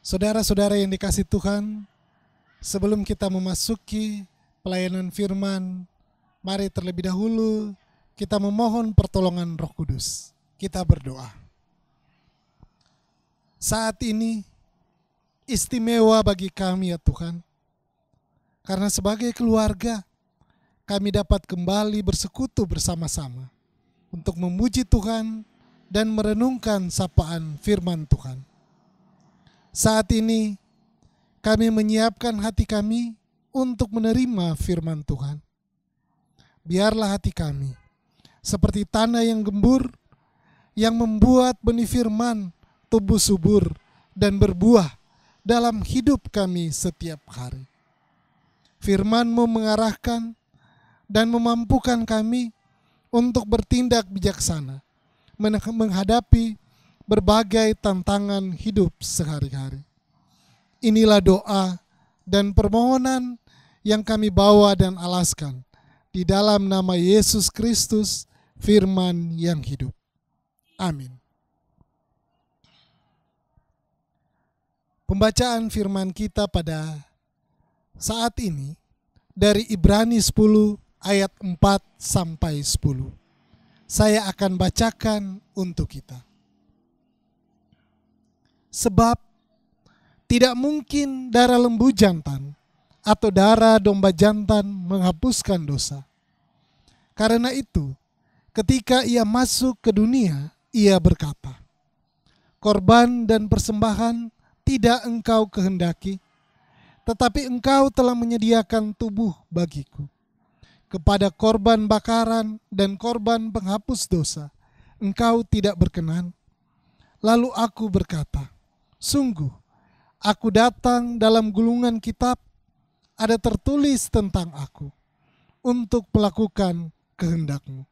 Saudara-saudara yang dikasih Tuhan, sebelum kita memasuki pelayanan firman, mari terlebih dahulu kita memohon pertolongan Roh Kudus. Kita berdoa. Saat ini istimewa bagi kami ya Tuhan, karena sebagai keluarga kami dapat kembali bersekutu bersama-sama untuk memuji Tuhan dan merenungkan sapaan firman Tuhan. Saat ini kami menyiapkan hati kami untuk menerima firman Tuhan. Biarlah hati kami seperti tanah yang gembur, yang membuat benih firman tumbuh subur dan berbuah dalam hidup kami setiap hari. Firman-Mu mengarahkan dan memampukan kami untuk bertindak bijaksana, menghadapi berbagai tantangan hidup sehari-hari. Inilah doa dan permohonan yang kami bawa dan alaskan di dalam nama Yesus Kristus, firman yang hidup. Amin. Pembacaan firman kita pada saat ini dari Ibrani 10 ayat 4 sampai 10. Saya akan bacakan untuk kita. Sebab tidak mungkin darah lembu jantan atau darah domba jantan menghapuskan dosa. Karena itu, ketika ia masuk ke dunia, ia berkata, "Korban dan persembahan tidak engkau kehendaki, tetapi engkau telah menyediakan tubuh bagiku. Kepada korban bakaran dan korban penghapus dosa, engkau tidak berkenan." Lalu aku berkata, "Sungguh, aku datang dalam gulungan kitab, ada tertulis tentang aku, untuk melakukan kehendak-Mu,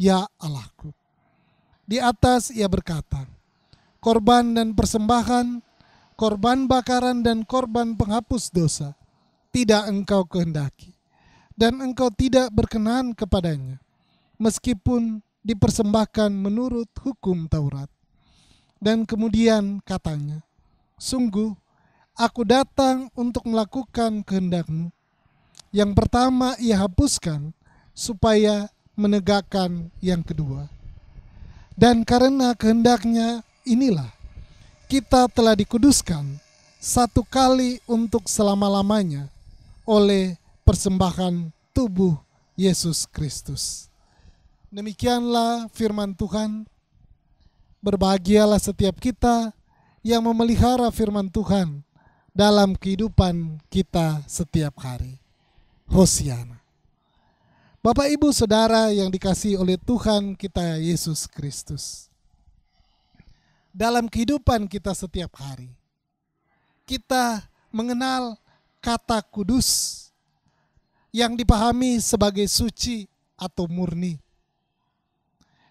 ya Allahku." Di atas ia berkata, "Korban dan persembahan, korban bakaran dan korban penghapus dosa, tidak engkau kehendaki, dan engkau tidak berkenan kepadanya, meskipun dipersembahkan menurut hukum Taurat." Dan kemudian katanya, "Sungguh, aku datang untuk melakukan kehendak-Mu." Yang pertama ia hapuskan, supaya menegakkan yang kedua. Dan karena kehendak-Nya inilah, kita telah dikuduskan satu kali untuk selama-lamanya oleh persembahan tubuh Yesus Kristus. Demikianlah firman Tuhan. Berbahagialah setiap kita yang memelihara firman Tuhan dalam kehidupan kita setiap hari. Hosiana. Bapak, Ibu, Saudara yang dikasihi oleh Tuhan kita Yesus Kristus. Dalam kehidupan kita setiap hari, kita mengenal kata kudus yang dipahami sebagai suci atau murni,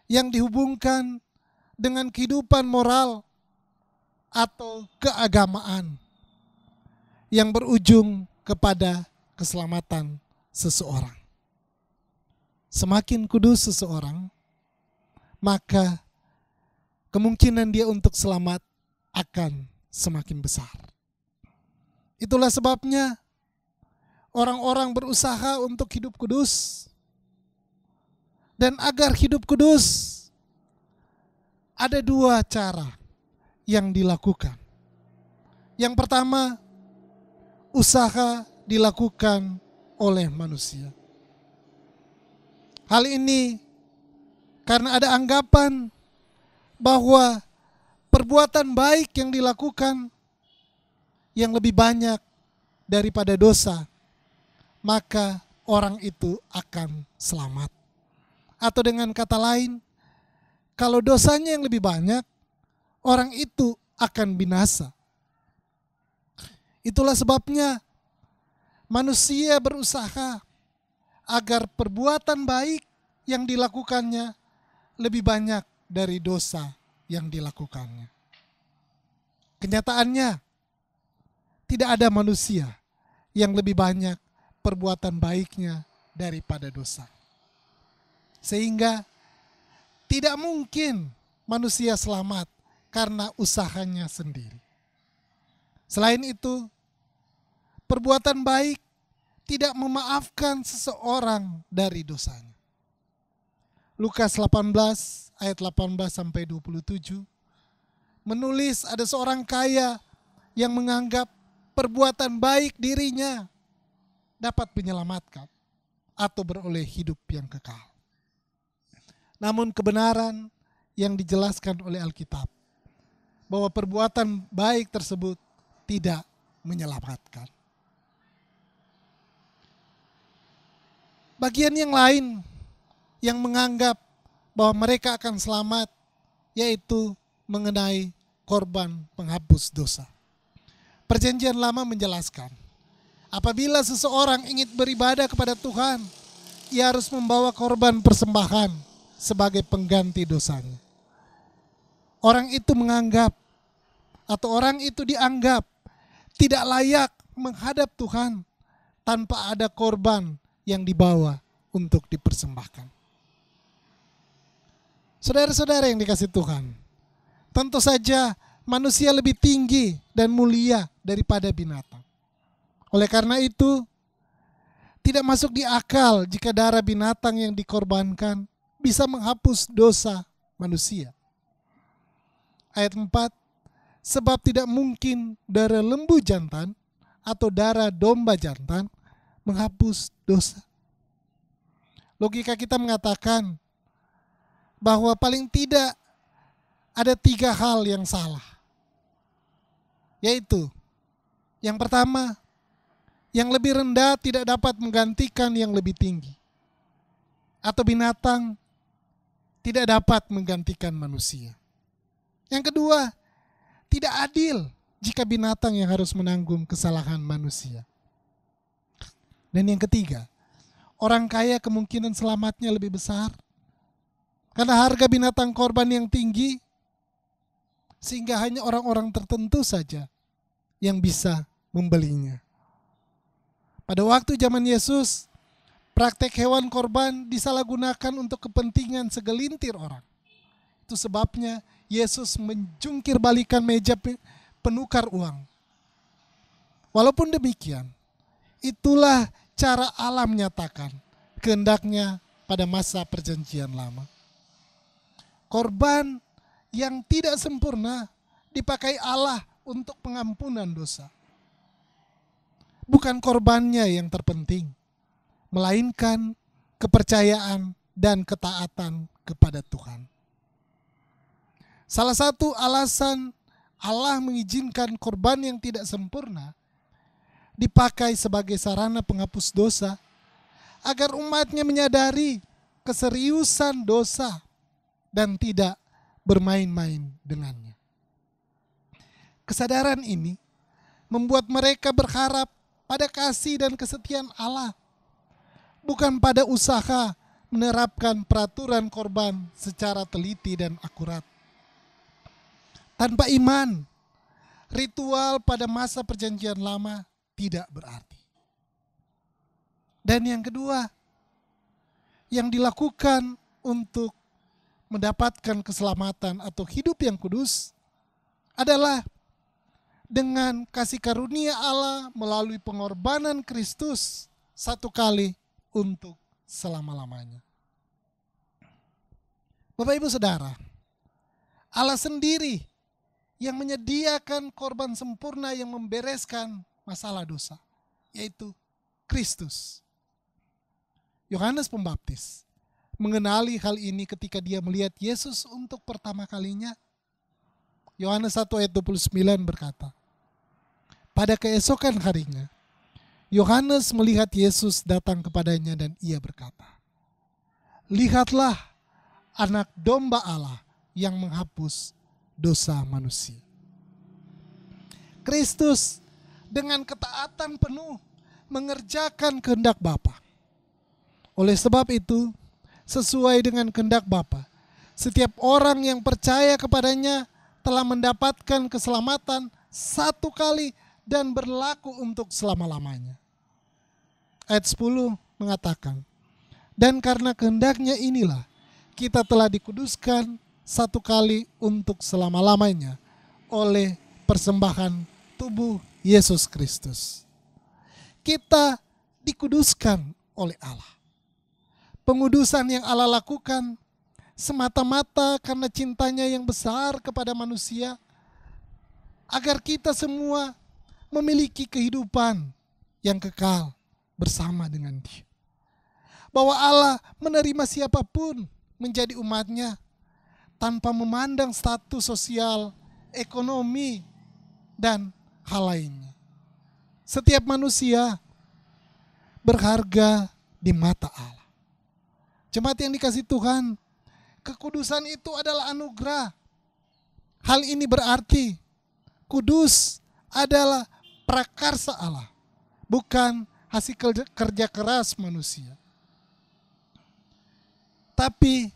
yang dihubungkan dengan kehidupan moral atau keagamaan yang berujung kepada keselamatan seseorang. Semakin kudus seseorang, maka kemungkinan dia untuk selamat akan semakin besar. Itulah sebabnya orang-orang berusaha untuk hidup kudus. Dan agar hidup kudus, ada dua cara yang dilakukan. Yang pertama, usaha dilakukan oleh manusia. Hal ini karena ada anggapan bahwa perbuatan baik yang dilakukan yang lebih banyak daripada dosa, maka orang itu akan selamat. Atau dengan kata lain, kalau dosanya yang lebih banyak, orang itu akan binasa. Itulah sebabnya manusia berusaha agar perbuatan baik yang dilakukannya lebih banyak dari dosa yang dilakukannya. Kenyataannya, tidak ada manusia yang lebih banyak perbuatan baiknya daripada dosa. Sehingga tidak mungkin manusia selamat karena usahanya sendiri. Selain itu, perbuatan baik tidak memaafkan seseorang dari dosanya. Lukas 18 ayat 18 sampai 27 menulis ada seorang kaya yang menganggap perbuatan baik dirinya dapat menyelamatkan atau beroleh hidup yang kekal. Namun kebenaran yang dijelaskan oleh Alkitab bahwa perbuatan baik tersebut tidak menyelamatkan. Bagian yang lain yang menganggap bahwa mereka akan selamat yaitu mengenai korban penghapus dosa. Perjanjian Lama menjelaskan, apabila seseorang ingin beribadah kepada Tuhan, ia harus membawa korban persembahan sebagai pengganti dosanya. Orang itu menganggap atau orang itu dianggap tidak layak menghadap Tuhan tanpa ada korban yang dibawa untuk dipersembahkan. Saudara-saudara yang dikasihi Tuhan, tentu saja manusia lebih tinggi dan mulia daripada binatang. Oleh karena itu, tidak masuk di akal jika darah binatang yang dikorbankan bisa menghapus dosa manusia. Ayat 4, sebab tidak mungkin darah lembu jantan atau darah domba jantan menghapus dosa. Logika kita mengatakan bahwa paling tidak ada 3 hal yang salah. Yaitu, yang pertama, yang lebih rendah tidak dapat menggantikan yang lebih tinggi. Atau binatang tidak dapat menggantikan manusia. Yang kedua, tidak adil jika binatang yang harus menanggung kesalahan manusia. Dan yang ketiga, orang kaya kemungkinan selamatnya lebih besar karena harga binatang korban yang tinggi, sehingga hanya orang-orang tertentu saja yang bisa membelinya. Pada waktu zaman Yesus, praktek hewan korban disalahgunakan untuk kepentingan segelintir orang. Itu sebabnya Yesus menjungkir balikan meja penukar uang. Walaupun demikian, itulah cara Allah menyatakan kehendaknya pada masa perjanjian lama. Korban yang tidak sempurna dipakai Allah untuk pengampunan dosa. Bukan korbannya yang terpenting, melainkan kepercayaan dan ketaatan kepada Tuhan. Salah satu alasan Allah mengizinkan korban yang tidak sempurna dipakai sebagai sarana penghapus dosa agar umatnya menyadari keseriusan dosa dan tidak bermain-main dengannya. Kesadaran ini membuat mereka berharap pada kasih dan kesetiaan Allah, bukan pada usaha menerapkan peraturan korban secara teliti dan akurat. Tanpa iman, ritual pada masa perjanjian lama tidak berarti. Dan yang kedua, yang dilakukan untuk mendapatkan keselamatan atau hidup yang kudus adalah dengan kasih karunia Allah melalui pengorbanan Kristus satu kali untuk selama-lamanya. Bapak Ibu Saudara, Allah sendiri yang menyediakan korban sempurna yang membereskan masalah dosa, yaitu Kristus. Yohanes Pembaptis mengenali hal ini ketika dia melihat Yesus untuk pertama kalinya. Yohanes 1 ayat 29 berkata, pada keesokan harinya, Yohanes melihat Yesus datang kepadanya dan ia berkata, lihatlah anak domba Allah yang menghapus dosa manusia. Kristus dengan ketaatan penuh mengerjakan kehendak Bapa. Oleh sebab itu, sesuai dengan kehendak Bapa, setiap orang yang percaya kepadanya telah mendapatkan keselamatan satu kali dan berlaku untuk selama-lamanya. Ayat 10 mengatakan, dan karena kehendaknya inilah kita telah dikuduskan satu kali untuk selama-lamanya oleh persembahan tubuh Yesus Kristus. Kita dikuduskan oleh Allah. Pengudusan yang Allah lakukan semata-mata karena cintanya yang besar kepada manusia, agar kita semua memiliki kehidupan yang kekal bersama dengan Dia. Bahwa Allah menerima siapapun menjadi umatnya tanpa memandang status sosial, ekonomi, dan hal lainnya. Setiap manusia berharga di mata Allah. Jemaat yang dikasihi Tuhan, kekudusan itu adalah anugerah. Hal ini berarti kudus adalah prakarsa Allah, bukan hasil kerja keras manusia. Tapi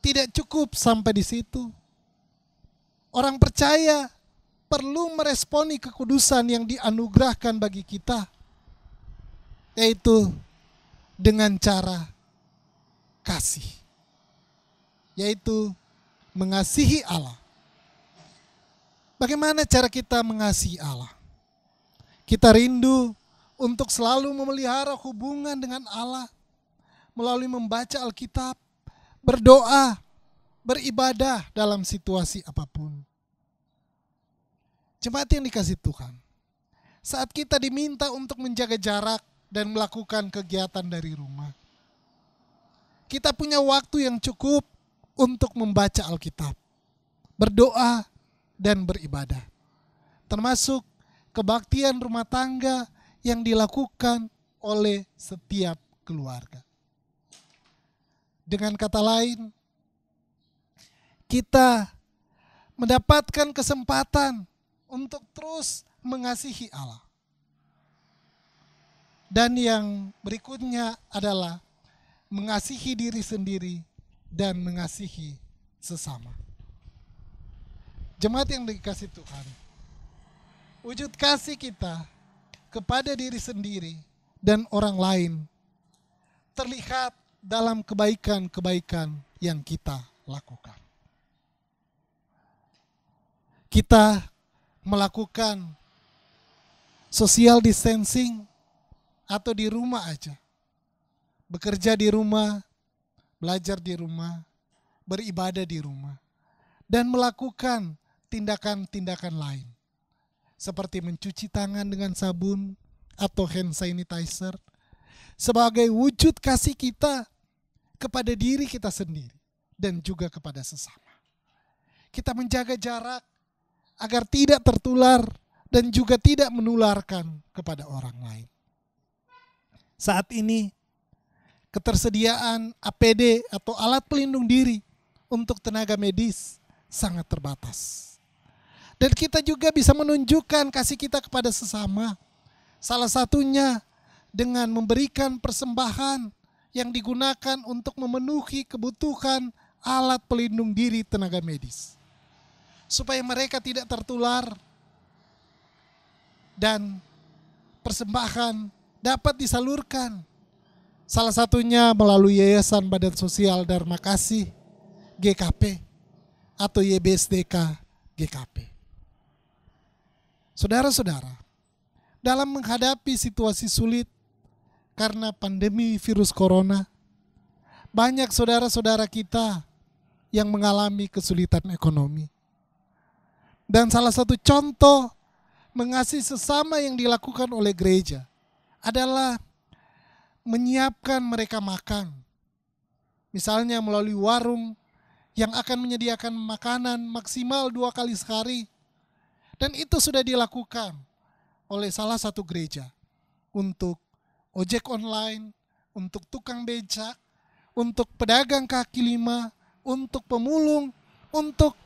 tidak cukup sampai di situ. Orang percaya perlu meresponi kekudusan yang dianugerahkan bagi kita, yaitu dengan cara kasih, yaitu mengasihi Allah. Bagaimana cara kita mengasihi Allah? Kita rindu untuk selalu memelihara hubungan dengan Allah melalui membaca Alkitab, berdoa, beribadah dalam situasi apapun. Jemaat yang dikasihi Tuhan, saat kita diminta untuk menjaga jarak dan melakukan kegiatan dari rumah, kita punya waktu yang cukup untuk membaca Alkitab, berdoa, dan beribadah. Termasuk kebaktian rumah tangga yang dilakukan oleh setiap keluarga. Dengan kata lain, kita mendapatkan kesempatan untuk terus mengasihi Allah. Dan yang berikutnya adalah mengasihi diri sendiri dan mengasihi sesama. Jemaat yang dikasihi Tuhan, wujud kasih kita kepada diri sendiri dan orang lain terlihat dalam kebaikan-kebaikan yang kita lakukan. Kita melakukan social distancing atau di rumah aja. Bekerja di rumah, belajar di rumah, beribadah di rumah, dan melakukan tindakan-tindakan lain. Seperti mencuci tangan dengan sabun atau hand sanitizer sebagai wujud kasih kita kepada diri kita sendiri dan juga kepada sesama. Kita menjaga jarak agar tidak tertular dan juga tidak menularkan kepada orang lain. Saat ini ketersediaan APD atau alat pelindung diri untuk tenaga medis sangat terbatas. Dan kita juga bisa menunjukkan kasih kita kepada sesama. Salah satunya dengan memberikan persembahan yang digunakan untuk memenuhi kebutuhan alat pelindung diri tenaga medis. Supaya mereka tidak tertular dan persembahan dapat disalurkan. Salah satunya melalui Yayasan Badan Sosial Dharma Kasih GKP atau YBSDK GKP. Saudara-saudara, dalam menghadapi situasi sulit karena pandemi virus corona, banyak saudara-saudara kita yang mengalami kesulitan ekonomi. Dan salah satu contoh mengasihi sesama yang dilakukan oleh gereja adalah menyiapkan mereka makan. Misalnya melalui warung yang akan menyediakan makanan maksimal 2 kali sehari. Dan itu sudah dilakukan oleh salah satu gereja untuk ojek online, untuk tukang becak, untuk pedagang kaki lima, untuk pemulung, untuk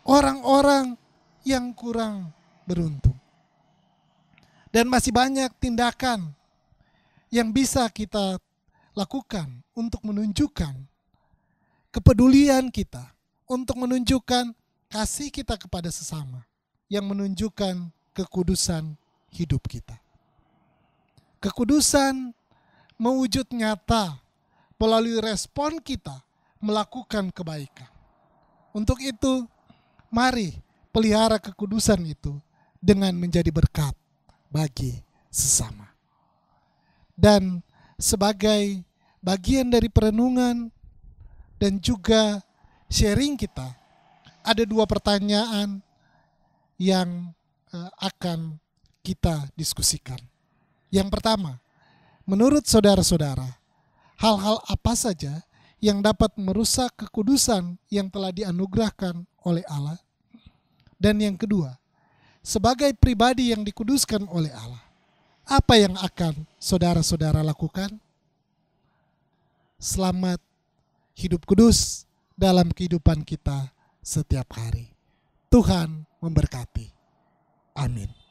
orang-orang yang kurang beruntung. Dan masih banyak tindakan yang bisa kita lakukan untuk menunjukkan kepedulian kita, untuk menunjukkan kasih kita kepada sesama, yang menunjukkan kekudusan hidup kita. Kekudusan mewujud nyata melalui respon kita melakukan kebaikan. Untuk itu, mari pelihara kekudusan itu dengan menjadi berkat bagi sesama. Dan sebagai bagian dari perenungan dan juga sharing kita, ada 2 pertanyaan yang akan kita diskusikan. Yang pertama, menurut saudara-saudara, hal-hal apa saja yang dapat merusak kekudusan yang telah dianugerahkan oleh Allah? Dan yang kedua, sebagai pribadi yang dikuduskan oleh Allah, apa yang akan saudara-saudara lakukan? Selamat hidup kudus dalam kehidupan kita setiap hari. Tuhan memberkati. Amin.